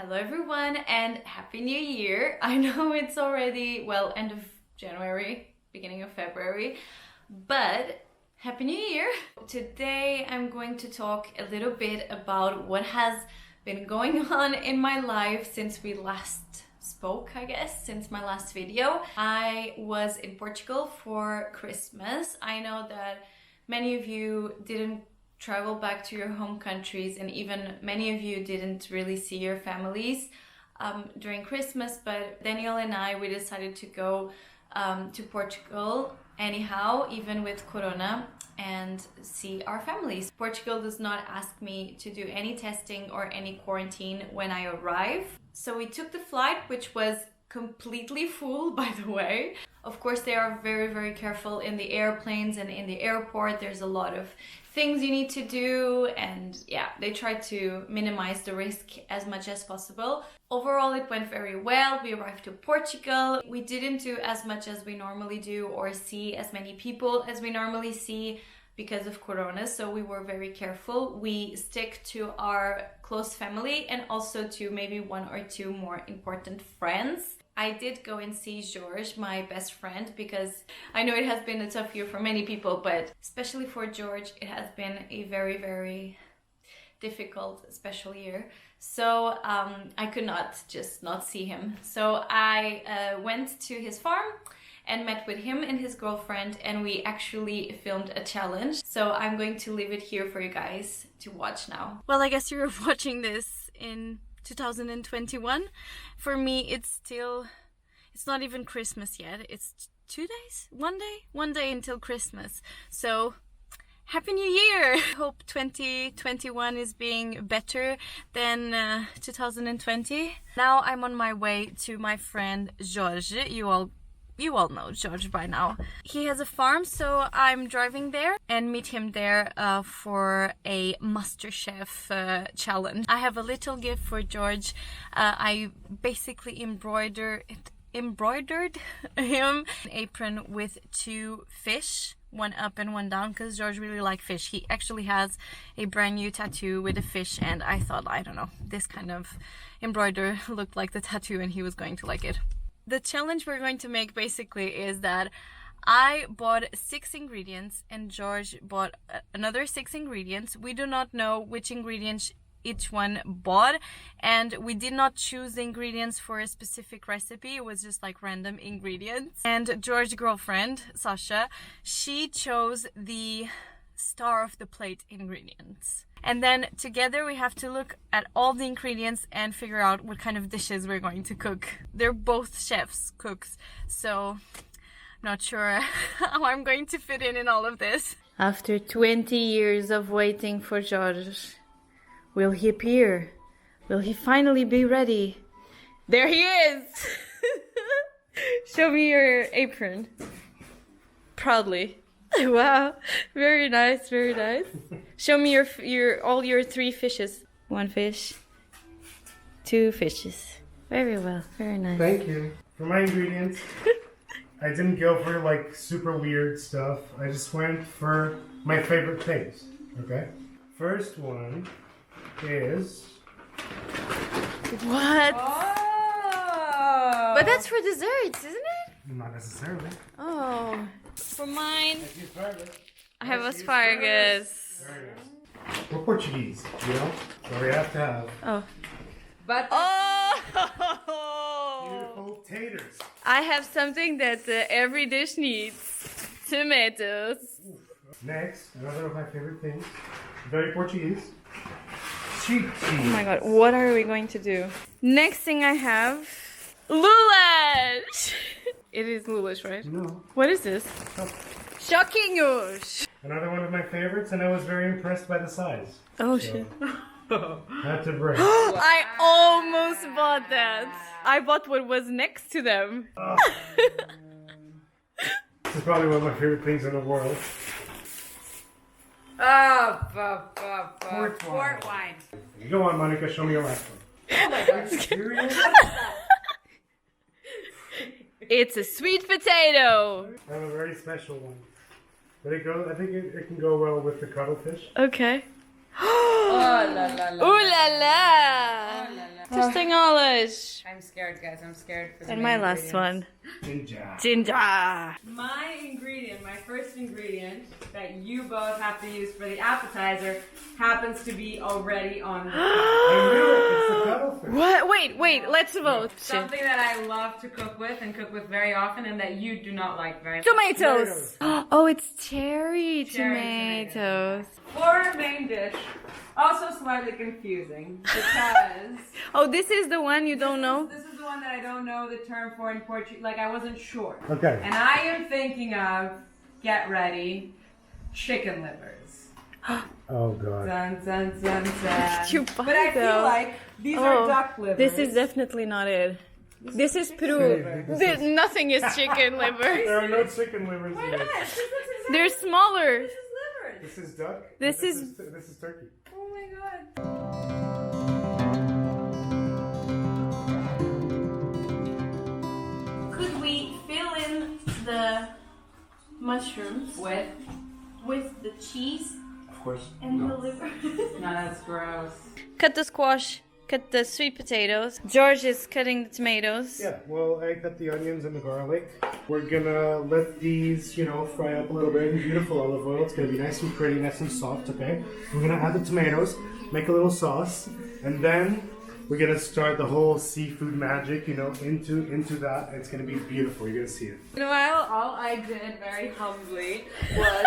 Hello everyone and Happy New Year! I know it's already, well, end of January, beginning of February, but Happy New Year! Today I'm going to talk a little bit about what has been going on in my life since we last spoke, I guess, since my last video. I was in Portugal for Christmas. I know that many of you didn't travel back to your home countries, and even many of you didn't really see your families during Christmas, but Daniel and we decided to go to Portugal anyhow, even with Corona, and see our families. Portugal does not ask me to do any testing or any quarantine when I arrive. So we took the flight, which was completely full, by the way. Of course, they are very, very careful in the airplanes and in the airport. There's a lot of things you need to do, and yeah, they try to minimize the risk as much as possible. Overall, it went very well. We arrived to Portugal. We didn't do as much as we normally do or see as many people as we normally see because of Corona, so we were very careful. We stick to our close family and also to maybe one or two more important friends. I did go and see George, my best friend, because I know it has been a tough year for many people, but especially for George, it has been a very, very difficult, special year. So I could not just not see him. So I went to his farm and met with him and his girlfriend, and we actually filmed a challenge. So I'm going to leave it here for you guys to watch now. Well, I guess you're watching this in 2021. For me, it's not even Christmas yet. It's 2 days? One day until Christmas. So Happy New Year! I hope 2021 is being better than 2020. Now I'm on my way to my friend George. You all know George by now. He has a farm, so I'm driving there and meet him there for a MasterChef challenge. I have a little gift for George. I basically embroidered him an apron with two fish, one up and one down, because George really likes fish. He actually has a brand new tattoo with a fish, and I thought, I don't know, this kind of embroider looked like the tattoo and he was going to like it. The challenge we're going to make basically is that I bought 6 ingredients and George bought another 6 ingredients. We do not know which ingredients each one bought, and we did not choose the ingredients for a specific recipe. It was just like random ingredients. And George's girlfriend, Sasha, she chose the star of the plate ingredients. And then together we have to look at all the ingredients and figure out what kind of dishes we're going to cook. They're both chefs, cooks, so I'm not sure how I'm going to fit in all of this. After 20 years of waiting for George, will he appear? Will he finally be ready? There he is! Show me your apron. Proudly. Wow, very nice, very nice. Show me all your 3 fishes. 1 fish, 2 fishes. Very well, very nice. Thank you. For my ingredients, I didn't go for like super weird stuff. I just went for my favorite things. Okay. First one is What? Oh! But that's for desserts, isn't it? not necessarily. Oh. For mine, Asparagus. I have asparagus. Very nice. We're Portuguese, you know, so we have to have Oh. But beautiful taters. I have something that every dish needs. Tomatoes. Next, another of my favorite things, very Portuguese. Sheep cheese. Oh my god, what are we going to do? Next thing I have, Lulash! It is Lulash, right? No. What is this? Oh. Choquinhos! Another one of my favorites, and I was very impressed by the size. Oh So, shit. had to bring. I almost bought that. I bought what was next to them. Oh. This is probably one of my favorite things in the world. port wine. Go on, Monica, show me your last one. Oh my god. Serious? It's a sweet potato. I have a very special one. But I think it can go well with the cuttlefish. Okay. Oh la la la. Ooh la la! Oh, la, la. Testing knowledge. I'm scared, guys. I'm scared for the And main my last ingredients. one. Ginger. Ginger. My ingredient, my first ingredient that you both have to use for the appetizer happens to be already on the I knew it. It's the cuttlefish. What? Wait, let's vote. something that I love to cook with and cook with very often and that you do not like very much. Tomatoes. Oh, it's cherry Cherry tomatoes. For main dish, also slightly confusing because Oh, this is the one you don't know? this is the one that I don't know the term for in Portuguese. Like I wasn't sure. Okay. And I am thinking of, get ready, chicken livers. Oh god. Dun, dun, dun, dun. You But I feel though. like these are duck livers. This is definitely not it. This is Peru. Nothing is chicken liver. There are no chicken livers Why here. not? This looks exactly- They're smaller. This is livers. This is duck. This is- this is turkey. Oh my god. Could we fill in the mushrooms with the cheese Of course. and the liver? No, that's gross. Cut the squash, cut the sweet potatoes. George is cutting the tomatoes. Yeah, well, I cut the onions and the garlic. We're gonna let these, fry up a little bit in beautiful olive oil. It's gonna be nice and pretty, nice and soft, okay? We're gonna add the tomatoes, make a little sauce, and then we're gonna start the whole seafood magic, into that. It's gonna be beautiful. You're gonna see it. Meanwhile, all I did very humbly was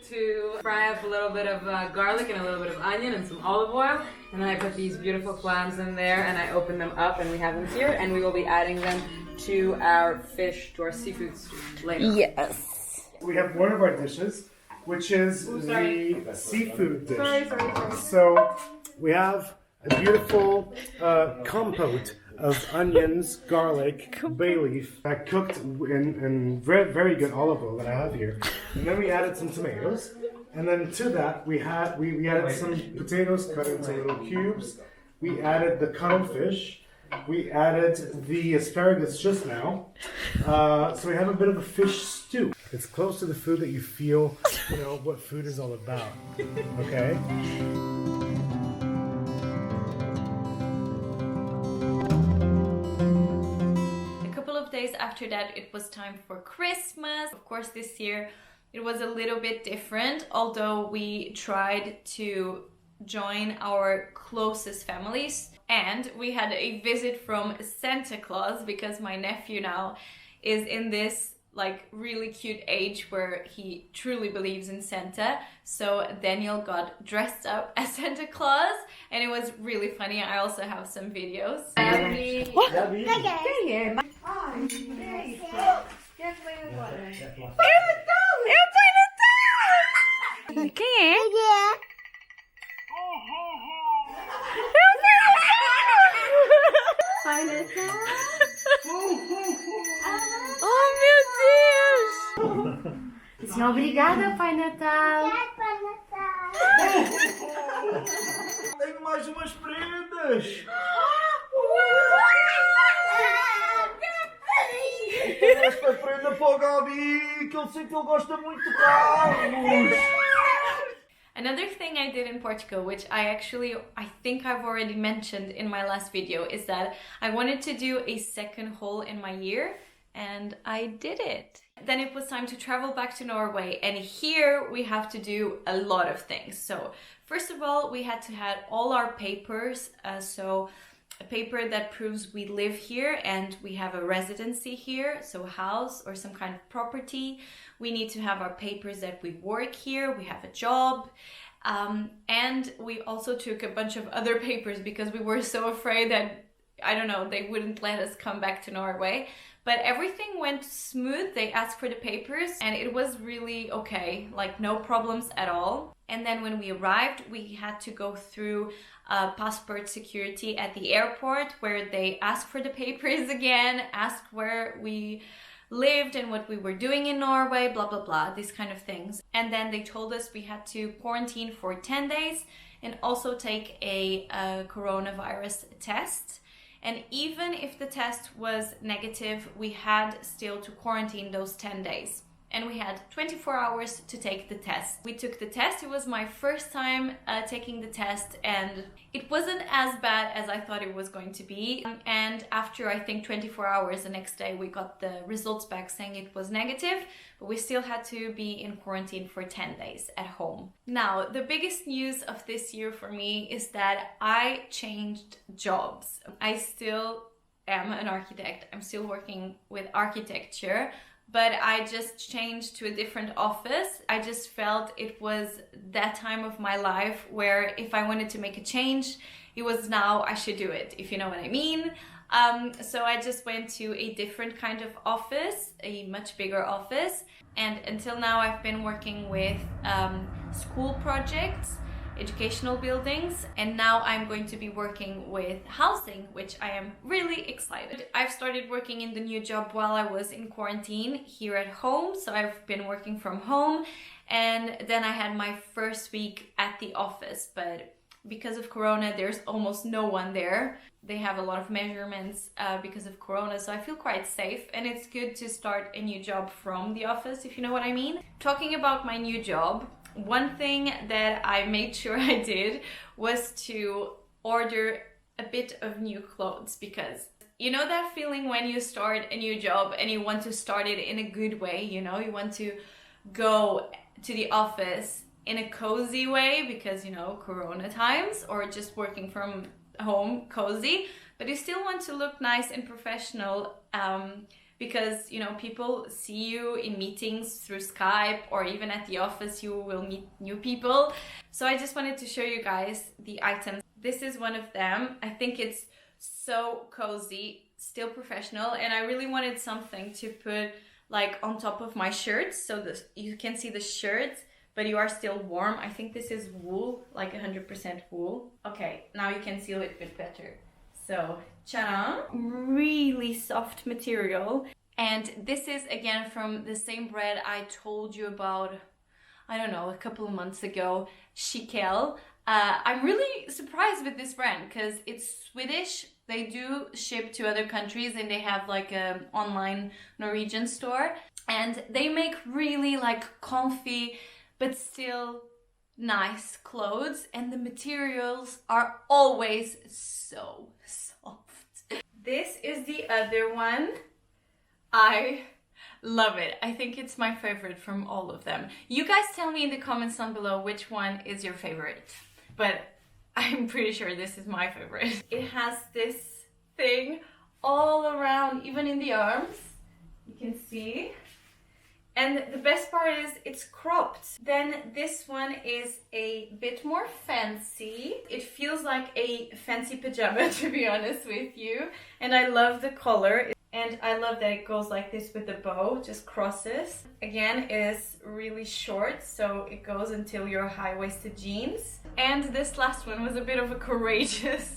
to fry up a little bit of garlic and a little bit of onion and some olive oil. And then I put these beautiful clams in there and I open them up and we have them here. And we will be adding them to our fish, to our seafood stew later. Yes. We have one of our dishes, which is sorry. the seafood dish. Sorry. So we have a beautiful compote of onions, garlic, bay leaf, cooked in very, very good olive oil that I have here. And then we added some tomatoes. And then to that, we added some potatoes cut into little cubes. We added the cuttlefish. We added the asparagus just now. So we have a bit of a fish stew. It's close to the food that you feel, what food is all about. Okay? Days after that, it was time for Christmas. Of course, this year it was a little bit different, although we tried to join our closest families, and we had a visit from Santa Claus because my nephew now is in this really cute age where he truly believes in Santa. So Daniel got dressed up as Santa Claus and it was really funny. I also have some videos. Quem é? Oh meu Deus! Assim, obrigada, Pai Natal. Tenho mais umas prendas! Esta prenda para o Gabi, que eu sei que ele gosta muito de carros! Another thing I did in Portugal, which I think I've already mentioned in my last video, is that I wanted to do a second hole in my year, and I did it. Then it was time to travel back to Norway, and here we have to do a lot of things. So first of all, we had to have all our papers, so a paper that proves we live here and we have a residency here, so house or some kind of property. We need to have our papers that we work here, we have a job, and we also took a bunch of other papers because we were so afraid that, I don't know, they wouldn't let us come back to Norway. But everything went smooth. They asked for the papers and it was really okay, no problems at all. And then when we arrived, we had to go through passport security at the airport where they asked for the papers again, asked where we lived and what we were doing in Norway, blah, blah, blah, these kind of things. And then they told us we had to quarantine for 10 days and also take a coronavirus test. And even if the test was negative, we had still to quarantine those 10 days. and we had 24 hours to take the test. We took the test. It was my first time taking the test, and it wasn't as bad as I thought it was going to be. And after I think 24 hours, the next day we got the results back saying it was negative, but we still had to be in quarantine for 10 days at home. Now, the biggest news of this year for me is that I changed jobs. I still am an architect. I'm still working with architecture, but I just changed to a different office. I just felt it was that time of my life where if I wanted to make a change, it was now I should do it, if you know what I mean. So I just went to a different kind of office, a much bigger office. And until now I've been working with school projects, educational buildings, and now I'm going to be working with housing, which I am really excited. I've started working in the new job while I was in quarantine here at home, so I've been working from home, and then I had my first week at the office, but because of Corona there's almost no one there. They have a lot of measurements because of Corona, so I feel quite safe, and it's good to start a new job from the office, if you know what I mean. Talking about my new job, one thing that I made sure I did was to order a bit of new clothes, because you know that feeling when you start a new job and you want to start it in a good way, you know, you want to go to the office in a cozy way because, you know, Corona times, or just working from home cozy, but you still want to look nice and professional because, you know, people see you in meetings through Skype, or even at the office you will meet new people. So I just wanted to show you guys the items. This is one of them. I think it's so cozy, still professional, and I really wanted something to put like on top of my shirts so that you can see the shirts but you are still warm. I think this is wool, like 100% wool. Okay, now you can see a little bit better. So, ta-da! Really soft material. And this is again from the same brand I told you about, I don't know, a couple of months ago, Chiquel. I'm really surprised with this brand because it's Swedish. They do ship to other countries and they have like an online Norwegian store. And they make really like comfy but still nice clothes, and the materials are always so soft. This is the other one. I love it. I think it's my favorite from all of them. You guys tell me in the comments down below which one is your favorite, but I'm pretty sure this is my favorite. It has this thing all around, even in the arms, you can see. And the best part is it's cropped. Then this one is a bit more fancy. It feels like a fancy pajama, to be honest with you. And I love the color. And I love that it goes like this with the bow, just crosses. Again, it is really short, so it goes until your high-waisted jeans. And this last one was a bit of a courageous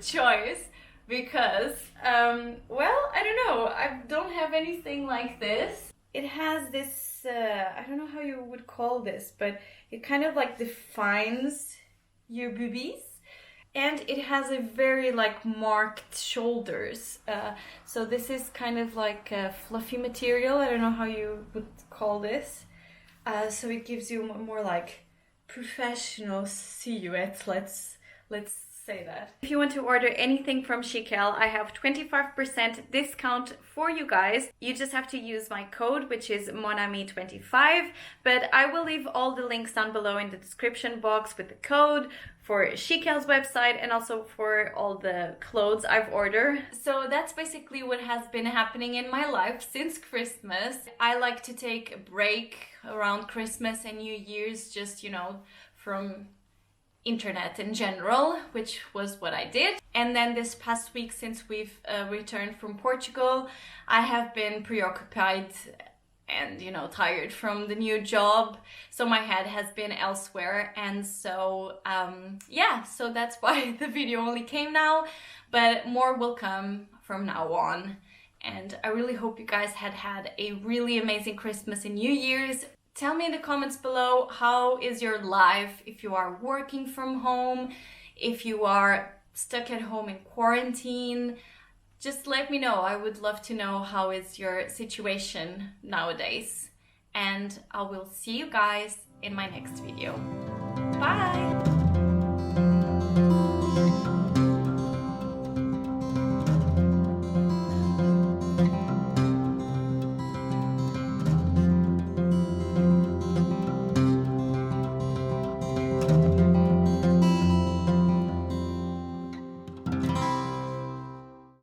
choice because, well, I don't know. I don't have anything like this. It has this, I don't know how you would call this, but it kind of like defines your boobies. And it has a very like marked shoulders. So this is kind of like a fluffy material. I don't know how you would call this. So it gives you more like professional silhouette. Let's say that. If you want to order anything from Chiquel, I have 25% discount for you guys. You just have to use my code, which is monami25, but I will leave all the links down below in the description box with the code for Chiquel's website and also for all the clothes I've ordered. So that's basically what has been happening in my life since Christmas. I like to take a break around Christmas and New Year's, just, you know, from internet in general, which was what I did. And then this past week, since we've returned from Portugal, I have been preoccupied and, you know, tired from the new job, so my head has been elsewhere. And so yeah, so that's why the video only came now, but more will come from now on. And I really hope you guys had a really amazing Christmas and New Year's. Tell me in the comments below, how is your life if you are working from home, if you are stuck at home in quarantine. Just let me know. I would love to know how is your situation nowadays. and I will see you guys in my next video. Bye!